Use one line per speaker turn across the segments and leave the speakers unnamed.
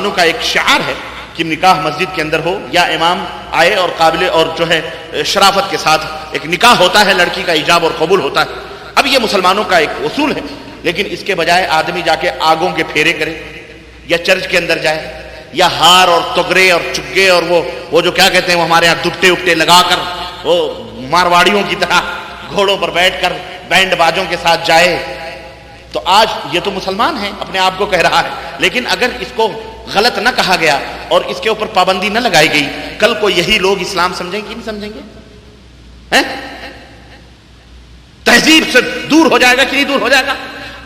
مسلمانوں کا ایک شعار ہے کہ نکاح مسجد کے اندر ہو یا امام آئے اور قابل اور جو ہے شرافت کے ساتھ ایک نکاح ہوتا ہے، لڑکی کا ایجاب اور قبول ہوتا ہے. اب یہ مسلمانوں کا ایک اصول ہے، لیکن اس کے بجائے آدمی جا کے آگوں کے پھیرے کرے یا چرچ کے اندر جائے یا ہار اور تگرے اور چگے اور وہ جو کیا کہتے ہیں وہ ہمارے یہاں دپٹے اپٹے لگا کر وہ مارواڑیوں کی طرح گھوڑوں پر بیٹھ کر بینڈ باجوں کے ساتھ جائے. تو آج یہ تو مسلمان ہے، اپنے آپ کو کہہ رہا ہے، لیکن اگر اس کو غلط نہ کہا گیا اور اس کے اوپر پابندی نہ لگائی گئی، کل کو یہی لوگ اسلام سمجھیں گے نہیں سمجھیں گے؟ تہذیب سے دور ہو جائے گا کہ نہیں دور ہو جائے گا؟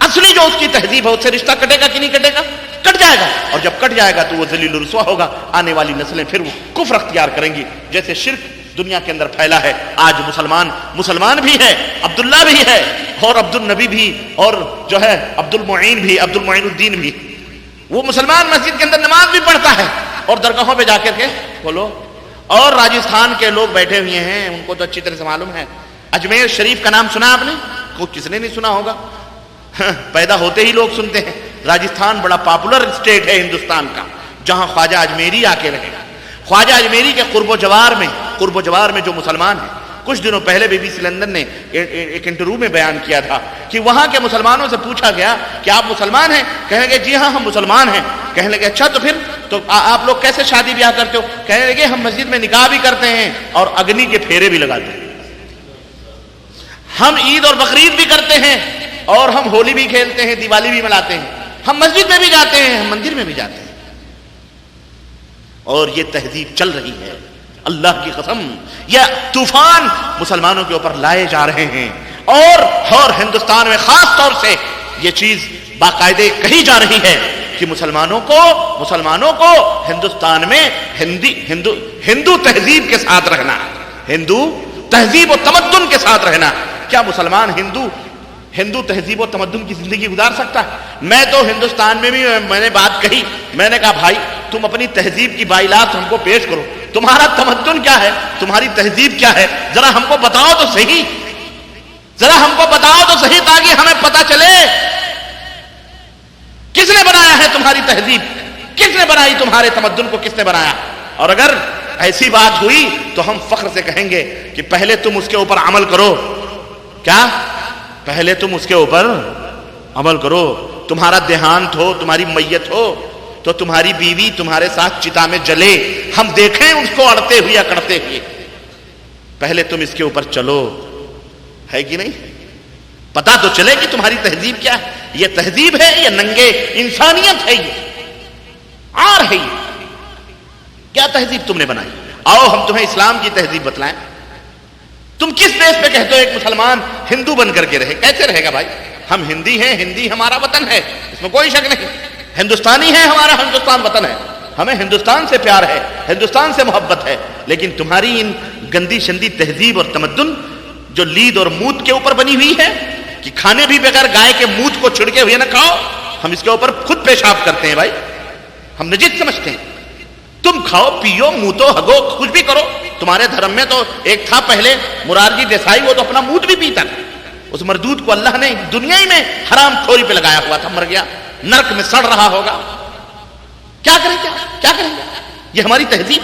اصلی جو اس کی تہذیب ہے اس سے رشتہ کٹے گا کہ نہیں کٹے گا؟ کٹ جائے گا. اور جب کٹ جائے گا تو وہ ذلیل و رسوا ہوگا. آنے والی نسلیں پھر وہ کفر اختیار کریں گی. جیسے شرک دنیا کے اندر پھیلا ہے، آج مسلمان بھی ہے، عبداللہ بھی ہے اور عبد النبی بھی اور جو ہے عبد المعین بھی، عبد المعین الدین بھی. وہ مسلمان مسجد کے اندر نماز بھی پڑھتا ہے اور درگاہوں پہ جا کر کے بولو. اور راجستھان کے لوگ بیٹھے ہوئے ہیں، ان کو تو اچھی طرح سے معلوم ہے. اجمیر شریف کا نام سنا آپ نے؟ کس نے نہیں سنا ہوگا؟ پیدا ہوتے ہی لوگ سنتے ہیں. راجستھان بڑا پاپولر اسٹیٹ ہے ہندوستان کا، جہاں خواجہ اجمیری آ کے رہے. خواجہ اجمیری کے قرب و جوار میں جو مسلمان ہیں، کچھ دنوں پہلے BBC لندن نے ایک انٹرویو میں بیان کیا تھا کہ وہاں کے مسلمانوں سے پوچھا گیا کہ آپ مسلمان ہیں؟ کہنے لگے جی ہاں ہم مسلمان ہیں. کہنے لگے اچھا تو پھر تو آپ لوگ کیسے شادی بیاہ کرتے ہو؟ کہنے لگے ہم مسجد میں نکاح بھی کرتے ہیں اور اگنی کے پھیرے بھی لگاتے ہیں. ہم عید اور بقرعید بھی کرتے ہیں اور ہم ہولی بھی کھیلتے ہیں، دیوالی بھی مناتے ہیں. ہم مسجد میں بھی جاتے ہیں، ہم مندر میں بھی جاتے ہیں. اور یہ تہذیب چل رہی ہے. اللہ کی قسم یہ طوفان مسلمانوں کے اوپر لائے جا رہے ہیں. اور ہندوستان میں خاص طور سے یہ چیز باقاعدے کہی جا رہی ہے کہ مسلمانوں کو ہندوستان میں ہندو تہذیب کے ساتھ رہنا، ہندو تہذیب و تمدن کے ساتھ رہنا. کیا مسلمان ہندو تہذیب و تمدن کی زندگی گزار سکتا ہے؟ میں تو ہندوستان میں بھی میں نے بات کہی، میں نے کہا بھائی تم اپنی تہذیب کی بائلات ہم کو پیش کرو. تمہارا تمدن کیا ہے؟ تمہاری تہذیب کیا ہے؟ ذرا ہم کو بتاؤ تو صحیح، تاکہ ہمیں پتا چلے کس نے بنایا ہے تمہاری تہذیب، کس نے بنائی تمہارے تمدن کو، کس نے بنایا. اور اگر ایسی بات ہوئی تو ہم فخر سے کہیں گے کہ پہلے تم اس کے اوپر عمل کرو. کیا؟ پہلے تم اس کے اوپر عمل کرو. تمہارا دیہانت ہو، تمہاری میت ہو تو تمہاری بیوی تمہارے ساتھ چتا میں جلے، ہم دیکھیں اس کو اڑتے ہوئے یا کڑتے ہوئے. پہلے تم اس کے اوپر چلو، ہے کہ نہیں؟ پتا تو چلے کہ تمہاری تہذیب کیا ہے. یہ تہذیب ہے یا ننگے انسانیت ہے؟ یہ عار ہے. یہ کیا تہذیب تم نے بنائی؟ آؤ ہم تمہیں اسلام کی تہذیب بتلائیں. تم کس بیس پہ کہتے ہو ایک مسلمان ہندو بن کر کے رہے؟ کیسے رہے گا بھائی؟ ہم ہندی ہیں، ہندی ہمارا وطن ہے، اس میں کوئی شک نہیں. ہندوستانی ہے، ہمارا ہندوستان وطن ہے، ہمیں ہندوستان سے پیار ہے، ہندوستان سے محبت ہے. لیکن تمہاری ان گندی شندی تہذیب اور تمدن جو لید اور موت کے اوپر بنی ہوئی ہے کہ کھانے بھی بغیر گائے کے موت کو چھڑکے ہوئے نہ کھاؤ، ہم اس کے اوپر خود پیشاب کرتے ہیں بھائی، ہم نجس سمجھتے ہیں. تم کھاؤ پیو موتو ہگو کچھ بھی کرو. تمہارے دھرم میں تو ایک تھا پہلے مرارجی دیسائی، وہ تو اپنا موت بھی پیتا تھا. اس مردود کو اللہ نے دنیا ہی میں حرام خوری پہ لگایا ہوا تھا، مر گیا، نرک میں سڑ رہا ہوگا. کیا کریں کیا کریں گے؟ یہ ہماری تہذیب.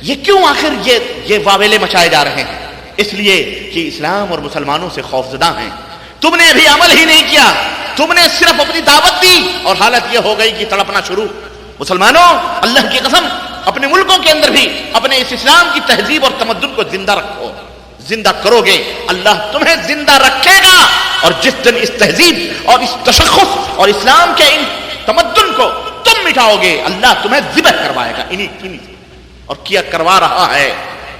یہ کیوں آخر یہ واویلے مچائے جا رہے ہیں؟ اس لیے کہ اسلام اور مسلمانوں سے خوفزدہ ہیں. تم نے ابھی عمل ہی نہیں کیا، تم نے صرف اپنی دعوت دی اور حالت یہ ہو گئی کہ تڑپنا شروع. مسلمانوں اللہ کی قسم اپنے ملکوں کے اندر بھی اپنے اس اسلام کی تہذیب اور تمدن کو زندہ رکھو. زندہ کرو گے اللہ تمہیں زندہ رکھے گا. اور جس دن اس تہذیب اور اس تشخص اور اسلام کے ان تمدن کو تم مٹاؤ گے اللہ تمہیں ذبح کروائے گا. انہی اور کیا کروا رہا ہے،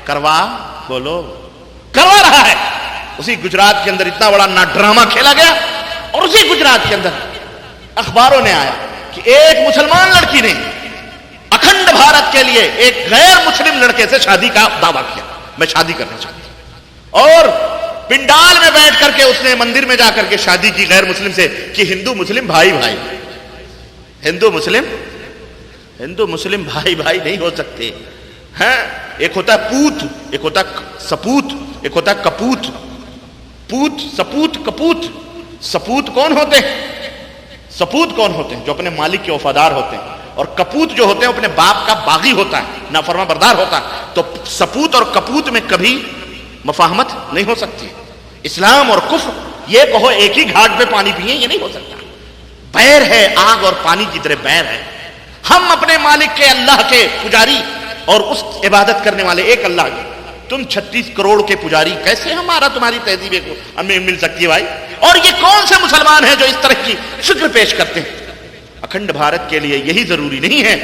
کروا رہا ہے. اسی گجرات کے اندر اتنا بڑا ڈرامہ کھیلا گیا اور اسی گجرات کے اندر اخباروں نے آیا کہ ایک مسلمان لڑکی نے اکھنڈ بھارت کے لیے ایک غیر مسلم لڑکے سے شادی کا دعویٰ کیا، میں شادی کرنا چاہتی ہوں. اور پنڈال میں بیٹھ کر کے اس نے مندر میں جا کر کے شادی کی غیر مسلم سے کہ ہندو مسلم بھائی بھائی. ہندو مسلم بھائی بھائی نہیں ہو سکتے ہیں. ایک ہوتا ہے پوت، ایک ہوتا ہے سپوت، ایک ہوتا ہے کپوت. پوت، سپوت، کپوت. سپوت کون ہوتے ہیں؟ جو اپنے مالک کے وفادار ہوتے ہیں. اور کپوت جو ہوتے ہیں اپنے باپ کا باغی ہوتا ہے، نافرما بردار ہوتا ہے. تو سپوت اور کپوت میں کبھی مفاہمت نہیں ہو سکتی. اسلام اور کفر یہ کہو ایک ہی گھاٹ پہ پانی پیئے، یہ نہیں ہو سکتا. بیر ہے، آگ اور پانی کی طرح بیر ہے. ہم اپنے مالک کے اللہ کے پجاری اور اس عبادت کرنے والے ایک اللہ کے. تم 36 کروڑ کے پجاری، کیسے ہمارا تمہاری تہذیب کو ہمیں مل سکتی ہے بھائی؟ اور یہ کون سے مسلمان ہیں جو اس طرح کی فکر پیش کرتے ہیں؟ اکھنڈ بھارت کے لیے یہی ضروری نہیں ہے.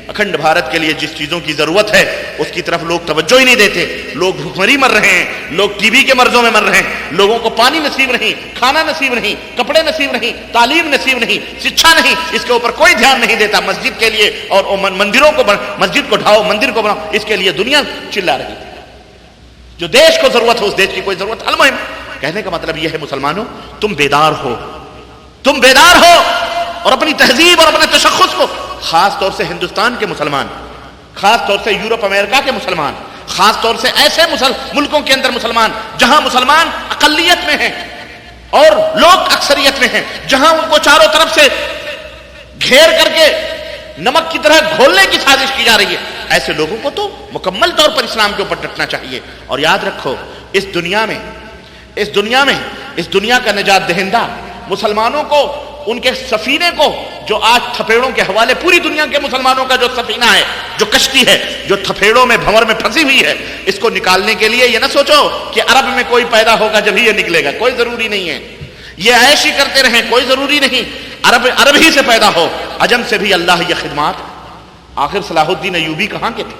اکھنڈ بھارت کے لیے جس چیزوں کی ضرورت ہے اس کی طرف لوگ توجہ ہی نہیں دیتے. لوگ بھوکمری مر رہے ہیں، لوگ ٹی بی کے مرضوں میں مر رہے ہیں، لوگوں کو پانی نصیب نہیں، کھانا نصیب نہیں، کپڑے نصیب نہیں، تعلیم نصیب نہیں، شکشا نہیں. اس کے اوپر کوئی دھیان نہیں دیتا. مسجد کے لیے اور مندروں کو مسجد کو ڈھاؤ، مندر کو بناؤ، اس کے لیے دنیا چلا رہی ہے. جو دیش کو ضرورت ہے اس دیش کی کوئی ضرورت. المہم کہنے کا مطلب یہ ہے مسلمانوں، تم بیدار ہو، تم بیدار ہو اور اپنی تہذیب اور اپنے تشخص کو، خاص طور سے ہندوستان کے مسلمان، خاص طور سے یورپ امریکہ کے مسلمان، خاص طور سے ایسے ملکوں کے اندر مسلمان جہاں مسلمان اقلیت میں ہیں اور لوگ اکثریت میں ہیں، جہاں ان کو چاروں طرف سے گھیر کر کے نمک کی طرح گھولنے کی سازش کی جا رہی ہے، ایسے لوگوں کو تو مکمل طور پر اسلام کے اوپر ڈٹنا چاہیے. اور یاد رکھو، اس دنیا کا نجات دہندہ مسلمانوں کو، ان کے سفینے کو، جو آج تھپیڑوں کے حوالے پوری دنیا کے مسلمانوں کا جو سفینہ ہے، جو کشتی ہے، جو تھپیڑوں میں بھنور میں پھنسی ہوئی ہے، اس کو نکالنے کے لیے یہ نہ سوچو کہ عرب میں کوئی پیدا ہوگا جب ہی یہ نکلے گا. کوئی ضروری نہیں ہے. یہ عیش ہی کرتے رہیں، کوئی ضروری نہیں. عرب ہی سے پیدا ہو، عجم سے بھی اللہ یہ خدمات. آخر صلاح الدین ایوبی کہاں کے تھے؟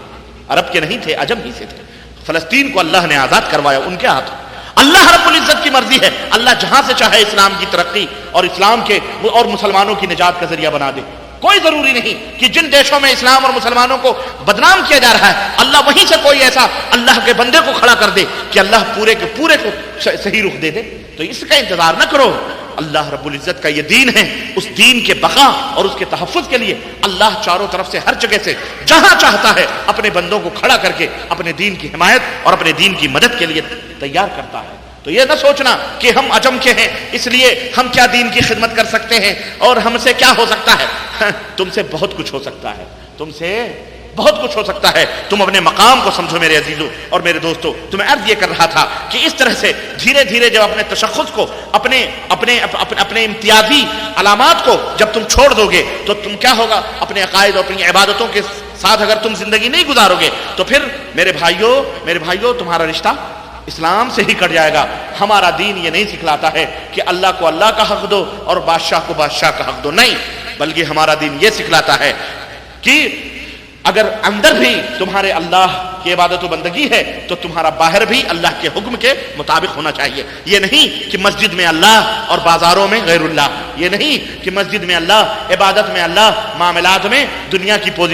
عرب کے نہیں تھے، عجم ہی سے تھے. فلسطین کو اللہ نے آزاد کروایا ان کے ہاتھ. اللہ رب العزت کی مرضی ہے، اللہ جہاں سے چاہے اسلام کی ترقی اور اسلام کے اور مسلمانوں کی نجات کا ذریعہ بنا دے. کوئی ضروری نہیں کہ جن دیشوں میں اسلام اور مسلمانوں کو بدنام کیا جا رہا ہے، اللہ وہیں سے کوئی ایسا اللہ کے بندے کو کھڑا کر دے کہ اللہ پورے کے پورے کو صحیح رخ دے دے. تو اس کا انتظار نہ کرو. اللہ رب العزت کا یہ دین ہے، اس دین کے بقا اور اس کے تحفظ کے لیے اللہ چاروں طرف سے ہر جگہ سے جہاں چاہتا ہے اپنے بندوں کو کھڑا کر کے اپنے دین کی حمایت اور اپنے دین کی مدد کے لیے تیار کرتا ہے. تو یہ نہ سوچنا کہ ہم عجم کے ہیں اس لیے ہم کیا دین کی خدمت کر سکتے ہیں اور ہم سے کیا ہو سکتا ہے. تم سے بہت کچھ ہو سکتا ہے، تم سے بہت کچھ ہو سکتا ہے. تم اپنے مقام کو سمجھو میرے عزیزوں اور میرے دوستوں. تو میں عرض یہ کر رہا تھا کہ اس طرح سے دھیرے دھیرے جب اپنے تشخص کو، اپنے امتیازی علامات کو جب تم چھوڑ دو گے تو تم کیا ہوگا؟ اپنے عقائد اور اپنی عبادتوں کے ساتھ اگر تم زندگی نہیں گزارو گے تو پھر میرے بھائیوں تمہارا رشتہ اسلام سے ہی کٹ جائے گا. ہمارا دین یہ نہیں سکھلاتا ہے کہ اللہ کو اللہ کا حق دو اور بادشاہ کو بادشاہ کا حق دو، نہیں، بلکہ ہمارا دین یہ سکھلاتا ہے کہ اگر اندر بھی تمہارے اللہ کی عبادت و بندگی ہے تو تمہارا باہر بھی اللہ کے حکم کے مطابق ہونا چاہیے. یہ نہیں کہ مسجد میں اللہ اور بازاروں میں غیر اللہ، یہ نہیں کہ مسجد میں اللہ، عبادت میں اللہ، معاملات میں دنیا کی پوزیشن